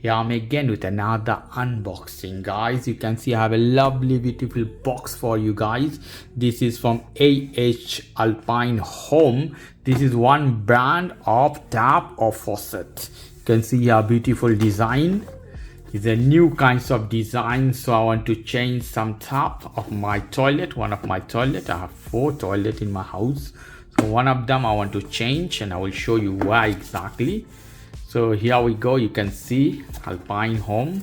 Here I'm again with another unboxing, guys. You can see I have a lovely beautiful box for you guys. This is from AH08 Home. This is one brand of tap or faucet. You can see here beautiful design. It's a new kinds of design, so I want to change some tap of my toilet. One of my toilet, I have 4 toilets in my house, so one of them I want to change, and I will show you why exactly. So here we go. You can see Alpine Home,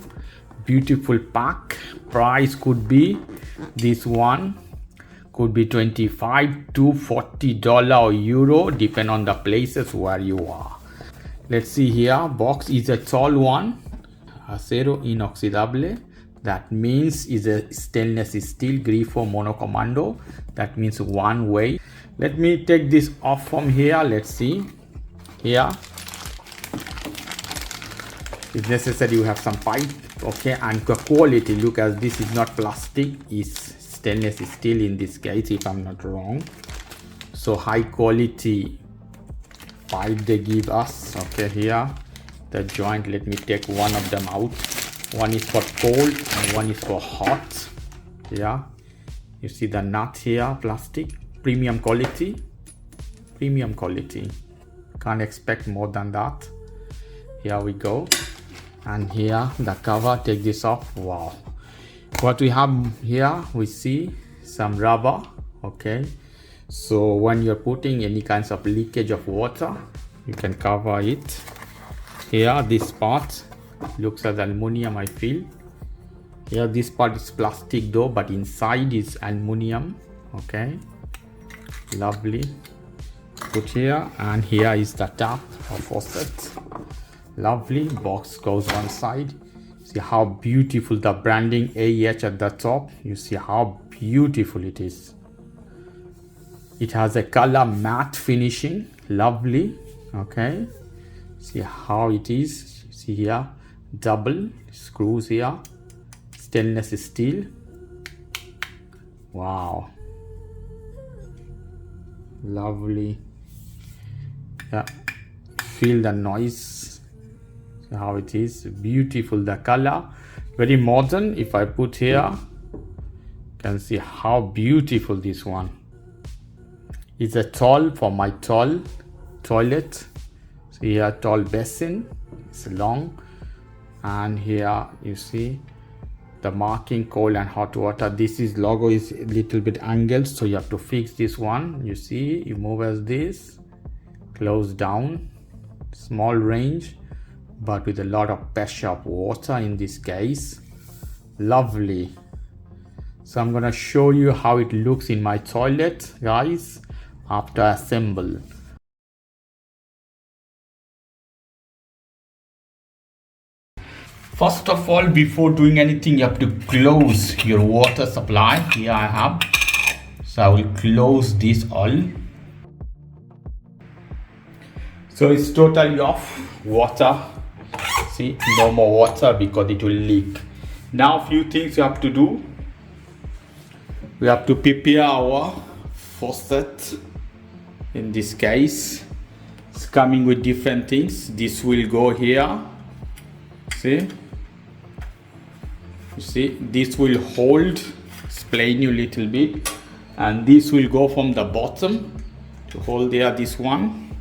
beautiful pack. Price could be, this one could be $25 to $40 or euro, depend on the places where you are. Let's see here. Box is a tall one, acero inoxidable. That means is a stainless steel grifo monocomando. That means one way. Let me take this off from here. Let's see here. It's necessary you have some pipe, okay, and the quality, look, as this is not plastic, is stainless steel in this case, if I'm not wrong. So high quality pipe they give us. Okay, here the joint, let me take one of them out. One is for cold and one is for hot. Yeah, you see the nut here, plastic, premium quality, can't expect more than that. Here we go. And here the cover, take this off. Wow, what we have here, we see some rubber. Okay, so when you're putting any kinds of leakage of water, you can cover it. Here this part looks as aluminum, I feel. Here this part is plastic though, but inside is aluminum. Okay, lovely. Put here, and here is the tap or faucet. Lovely. Box goes one side. See how beautiful the branding AH at the top. You see how beautiful it is. It has a color matte finishing. Lovely. Okay, see how it is. See here, double screws here, stainless steel. Wow, lovely. Yeah, feel the noise. How it is beautiful, the color very modern. If I put here, you can see how beautiful this one is. A tall for my tall toilet. See here, tall basin, it's long, and here you see the marking cold and hot water. This is logo is a little bit angled, so you have to fix this one. You see, you move as this, close down, small range, but with a lot of pressure of water in this case. Lovely. So I'm gonna show you how it looks in my toilet, guys, after assemble. First of all, before doing anything, you have to close your water supply. Here I have, so I will close this all. So it's totally off. Water, see, no more water because it will leak. Now a few things you have to do. We have to prepare our faucet. In this case, it's coming with different things. This will go here. See, you see, this will hold, explain you a little bit, and this will go from the bottom to hold there. This one,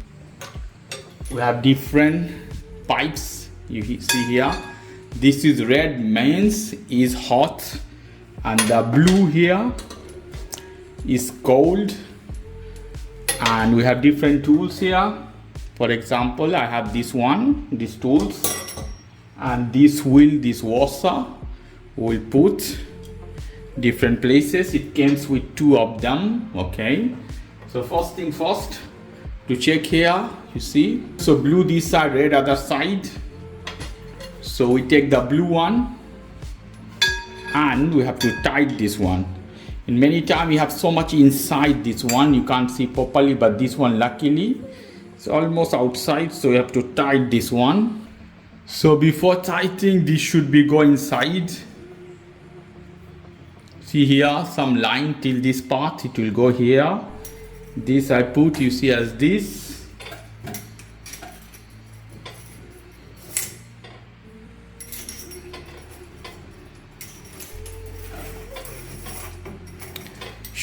we have different pipes. You see here, this is red, means is hot, and the blue here is cold. And we have different tools here. For example, I have this one, these tools, and this washer will put different places. It comes with 2 of them. Okay, so first thing first, to check here, you see, so blue this side, red other side. So we take the blue one and we have to tighten this one. In many times we have so much inside this one, you can't see properly, but this one luckily it's almost outside, so you have to tighten this one. So before tightening, this should be go inside. See here, some line till this part, it will go here. This I put, you see, as this.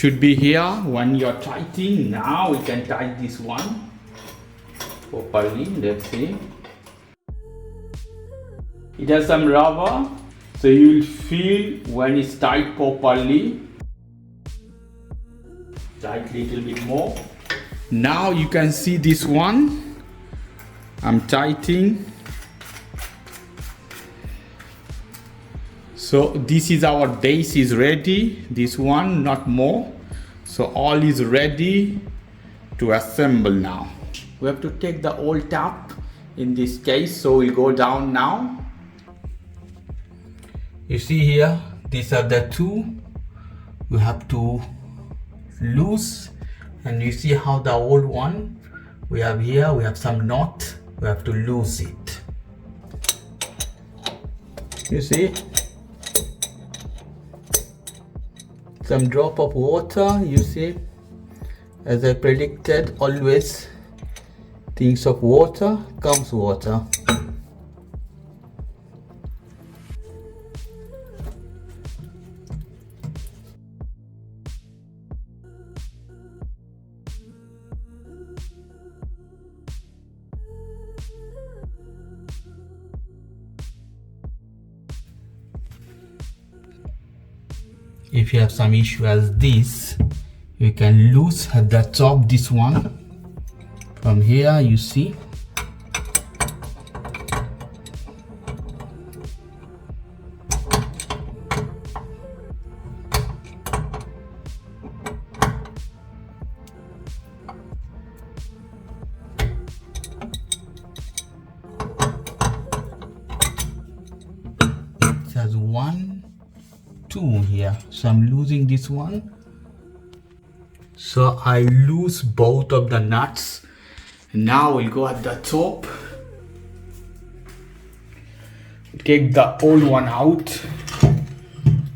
should be here when you're tightening. Now we can tighten this one properly. Let's see. It has some rubber, so you will feel when it's tight properly. Tight little bit more. Now you can see this one. I'm tightening. So this is our base is ready. This one, not more. So all is ready to assemble now. We have to take the old tap in this case. So we'll go down now. You see here, these are the two. We have to loose, and you see how the old one we have here, we have some knot. We have to loose it. You see? Some drop of water, you see, as I predicted, always things of water comes water. If you have some issue as this, you can loose at the top this one. From here, you see. It has 1, 2 here, so I'm losing this one. So I lose both of the nuts. Now we'll go at the top. Take the old one out.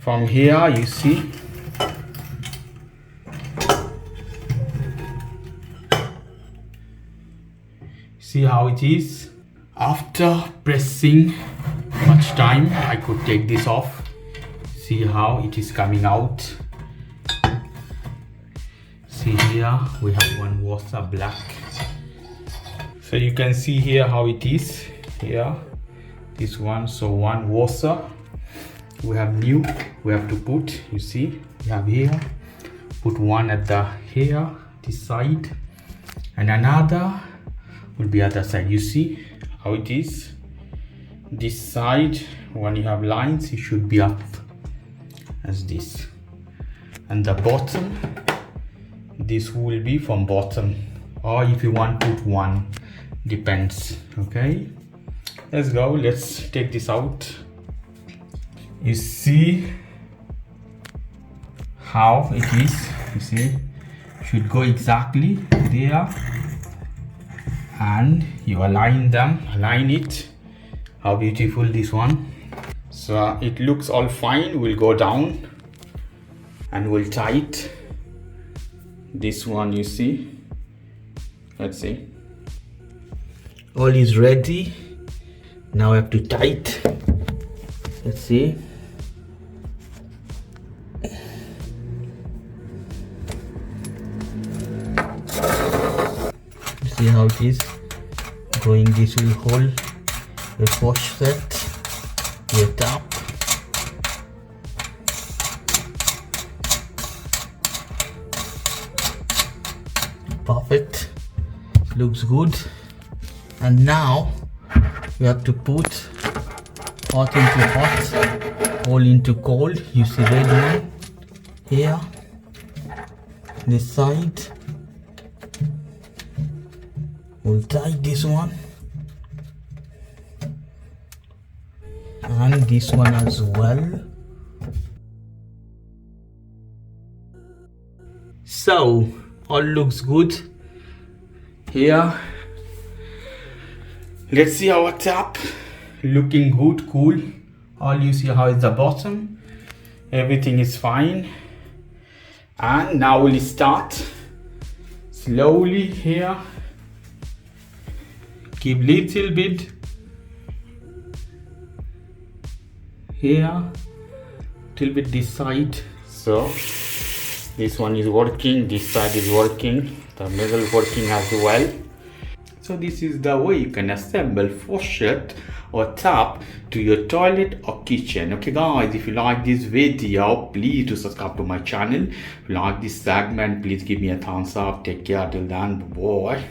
From here, you see. See how it is? After pressing much time, I could take this off. See how it is coming out. See here, we have one washer black. So you can see here how it is. Here, this one. So one washer. We have new. We have to put. You see, we have here. Put one at the here, this side, and another will be other side. You see how it is. This side, when you have lines, it should be up as this, and the bottom, this will be from bottom, or if you want to put one, depends. Okay, let's go. Let's take this out. You see how it is. You see, should go exactly there, and you align them, align it. How beautiful this one. So it looks all fine. We'll go down and we'll tight this one. You see, let's see, all is ready. Now I have to tight. Let's see. See how it is going. This will hold the faucet, the tap. Perfect, looks good. And now we have to put hot into hot, cold into cold. You see red one here, this side. We'll tie this one and this one as well. So all looks good here. Let's see our tap, looking good, cool. All you see how is the bottom, everything is fine. And now we'll start slowly here. Keep little bit here, little bit this side. So This one is working, this side is working, the middle working as well. So this is the way you can assemble faucet or tap to your toilet or kitchen. Okay guys, if you like this video, please do subscribe to my channel. If you like this segment, please give me a thumbs up. Take care till then, bye.